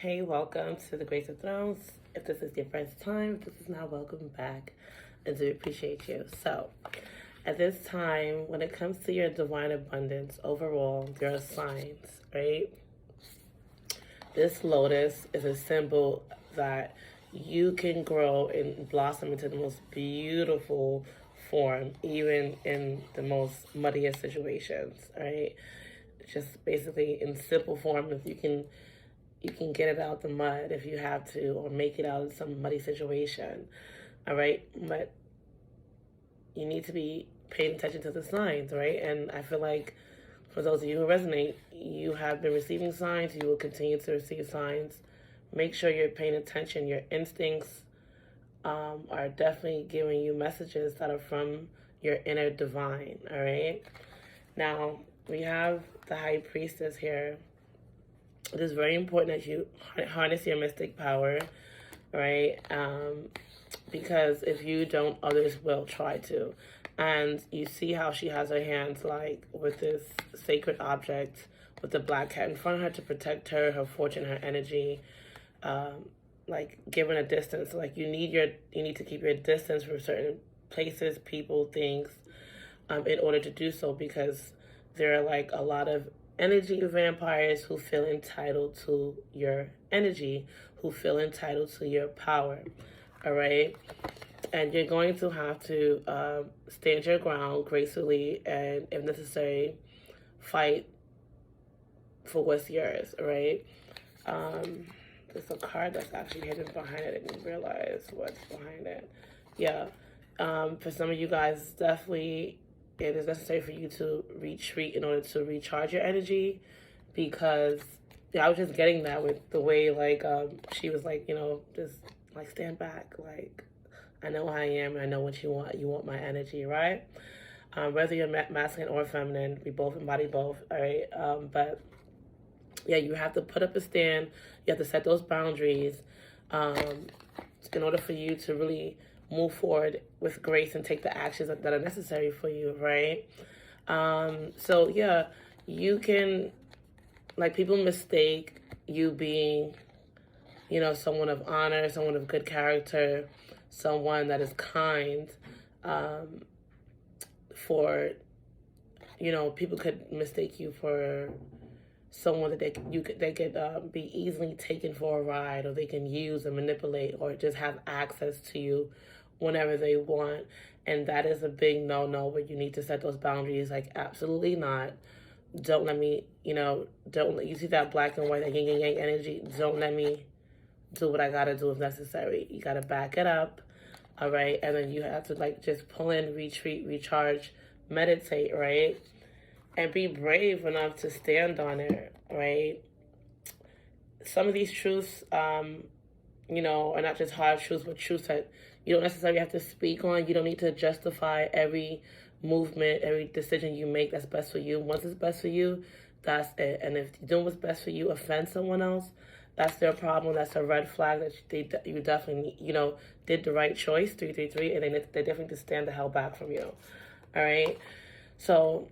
Hey, welcome to the Grace of Thrones. If this is your first time, if this is now, welcome back. I do appreciate you. So, at this time, when it comes to your divine abundance, overall, there are signs, right? This lotus is a symbol that you can grow and blossom into the most beautiful form, even in the most muddiest situations, right? Just basically in simple form, if you can get it out the mud if you have to, or make it out of some muddy situation. All right, but you need to be paying attention to the signs, right? And I feel like for those of you who resonate, you have been receiving signs. You will continue to receive signs. Make sure you're paying attention. Your instincts are definitely giving you messages that are from your inner divine. All right. Now we have the high priestess here. It is very important that you harness your mystic power, right? Because if you don't, others will try to. And you see how she has her hands like with this sacred object with the black cat in front of her to protect her, her fortune, her energy. Like given a distance, like you need to keep your distance from certain places, people, things, in order to do so, because there are like a lot of energy vampires who feel entitled to your energy, who feel entitled to your power. All right. And you're going to have to stand your ground gracefully and, if necessary, fight for what's yours. All right. There's a card that's actually hidden behind it. I didn't realize what's behind it. Yeah. For some of you guys, definitely it is necessary for you to retreat in order to recharge your energy, because I was just getting that with the way like she was like, just like stand back, like I know who I am and I know what you want my energy, right? Whether you're masculine or feminine, we both embody both, all right? But yeah, you have to put up a stand. You have to set those boundaries in order for you to really move forward with grace and take the actions that are necessary for you, right? So yeah, you can, like, people mistake you being, someone of honor, someone of good character, someone that is kind, for, people could mistake you for someone that they could be easily taken for a ride, or they can use and manipulate, or just have access to you whenever they want. And that is a big no where you need to set those boundaries. Like, absolutely not. Don't let me, don't let you see that black and white, that yin and yang energy. Don't let me do what I gotta do if necessary. You gotta back it up, all right? And then you have to like just pull in, retreat, recharge, meditate, right? And be brave enough to stand on it, right? Some of these truths, are not just hard truths, but truths that you don't necessarily have to speak on. You don't need to justify every movement, every decision you make that's best for you. Once it's best for you, that's it. And if doing what's best for you offends someone else, that's their problem. That's a red flag that you definitely, did the right choice, 333, and they definitely need to stand the hell back from you. All right? So,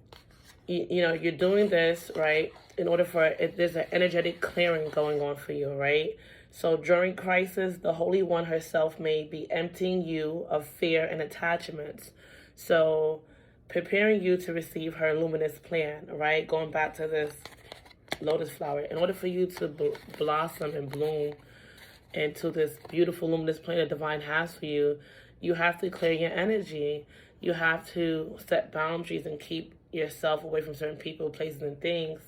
you're doing this, right, in order for it, there's an energetic clearing going on for you, right? So during crisis, the Holy One herself may be emptying you of fear and attachments. So preparing you to receive her luminous plan, right? Going back to this lotus flower, in order for you to blossom and bloom into this beautiful luminous plan that divine has for you, you have to clear your energy. You have to set boundaries and keep yourself away from certain people, places, and things,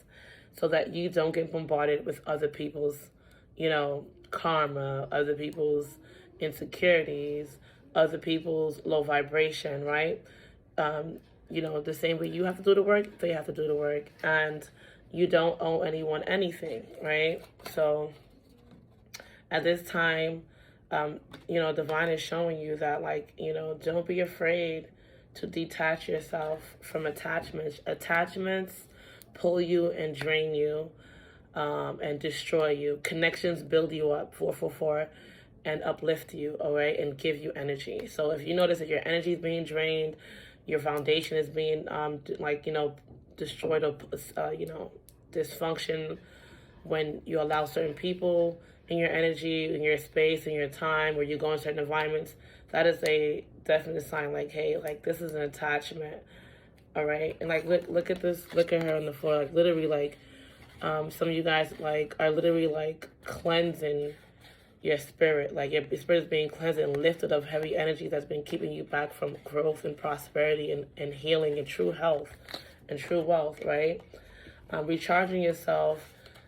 so that you don't get bombarded with other people's, karma, other people's insecurities, other people's low vibration, right? The same way you have to do the work, they have to do the work. And you don't owe anyone anything, right? So at this time, divine is showing you that, like, don't be afraid to detach yourself from attachments. Attachments pull you and drain you, and destroy you. Connections build you up, 444, and uplift you, all right, and give you energy. So if you notice that your energy is being drained, your foundation is being, destroyed, or, dysfunction, when you allow certain people in your energy, in your space, in your time, where you go in certain environments, that is a definite sign like, hey, like this is an attachment. All right. And like, look at this, look at her on the floor. Like literally like, some of you guys like are literally like cleansing your spirit. Like your spirit is being cleansed and lifted of heavy energy that's been keeping you back from growth and prosperity and healing and true health and true wealth, right? Recharging yourself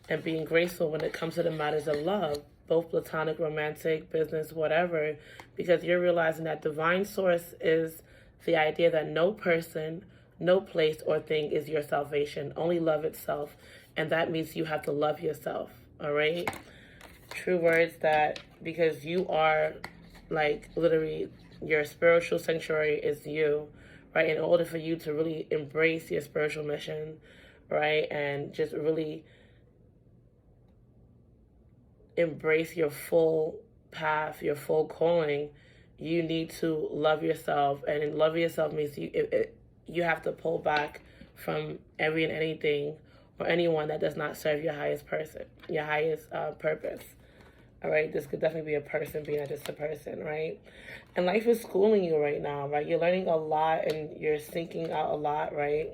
and being graceful when it comes to the matters of love, both platonic, romantic, business, whatever, because you're realizing that divine source is the idea that no person, no place or thing is your salvation, only love itself. And that means you have to love yourself, all right? True words that, because you are like literally your spiritual sanctuary is you, right? In order for you to really embrace your spiritual mission, right? And just really embrace your full path, your full calling, you need to love yourself. And in loving yourself means you have to pull back from every and anything or anyone that does not serve your highest person, your highest purpose. All right, this could definitely be a person, being not just a person, right? And life is schooling you right now, right? You're learning a lot and you're thinking out a lot, right?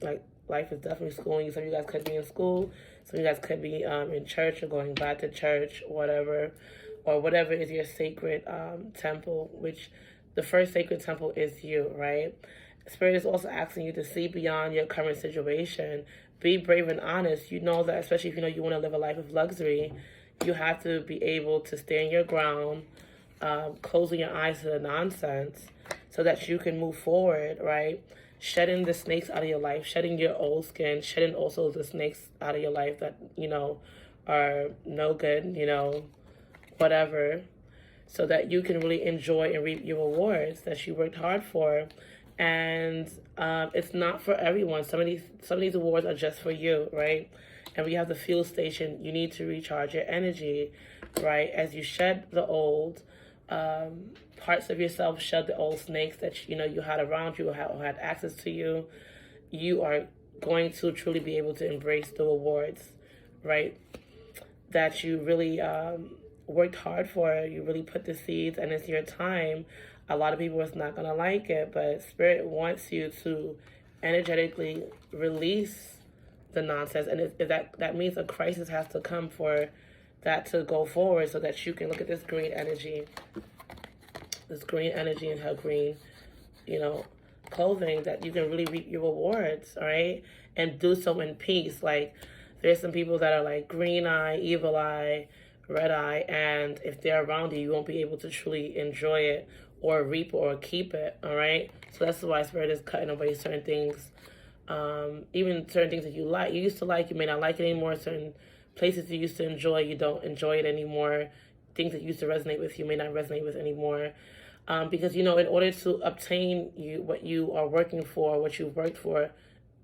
Like life is definitely schooling you. Some of you guys could be in school. Some of you guys could be in church or going back to church, whatever, or whatever is your sacred temple, which the first sacred temple is you, right? Spirit is also asking you to see beyond your current situation. Be brave and honest. You know that, especially if you know you want to live a life of luxury, you have to be able to stand your ground, closing your eyes to the nonsense so that you can move forward, right? Shedding the snakes out of your life, shedding your old skin, shedding also the snakes out of your life that, you know, are no good, you know, whatever, so that you can really enjoy and reap your rewards that you worked hard for. And it's not for everyone. Some of these awards are just for you, right? And we have the fuel station. You need to recharge your energy, right? As you shed the old parts of yourself, shed the old snakes that you know you had around you or had access to you, you are going to truly be able to embrace the rewards, right? That you really worked hard for. You really put the seeds, and it's your time. A lot of people is not going to like it, but Spirit wants you to energetically release the nonsense. And that means a crisis has to come for that to go forward, so that you can look at this green energy in her green, you know, clothing, that you can really reap your rewards, all right? And do so in peace. Like, there's some people that are like green eye, evil eye, red eye, and if they're around you, you won't be able to truly enjoy it or reap or keep it, all right? So that's why Spirit is cutting away certain things, even certain things that you used to like, you may not like it anymore. Certain places you used to enjoy, you don't enjoy it anymore. Things that used to resonate with you may not resonate with anymore. Because, you know, in order to obtain what you are working for, what you've worked for,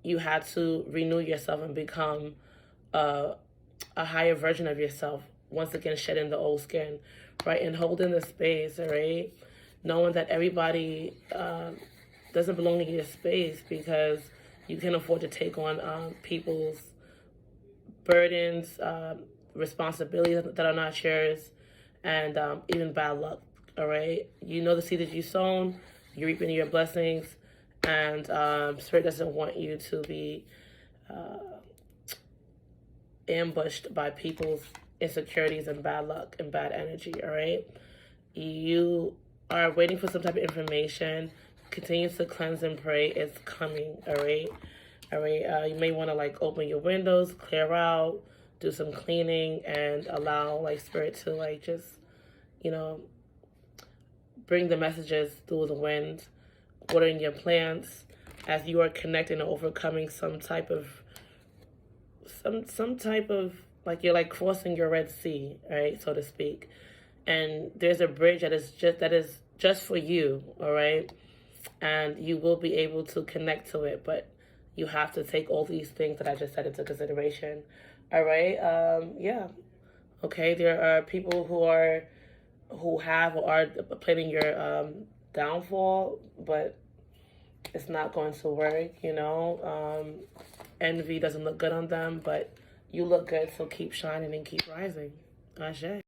you had to renew yourself and become a higher version of yourself. Once again, shedding the old skin, right? And holding the space, all right? Knowing that everybody doesn't belong in your space, because you can't afford to take on people's burdens, responsibilities that are not yours, and even bad luck, all right? You know the seed that you sown, you're reaping your blessings, and Spirit doesn't want you to be ambushed by people's insecurities and bad luck and bad energy, all right? You are waiting for some type of information. Continue to cleanse and pray. It's coming, all right? All right, you may want to like open your windows, clear out, do some cleaning, and allow like Spirit to like just, you know, bring the messages through the wind, watering your plants as you are connecting and overcoming some type of like you're like crossing your Red Sea, right, so to speak. And there's a bridge that is just for you, all right? And you will be able to connect to it, but you have to take all these things that I just said into consideration. All right. Yeah. Okay. There are people who have or are planning your downfall, but it's not going to work. You know, envy doesn't look good on them, but You look good, so keep shining and keep rising. Ashe.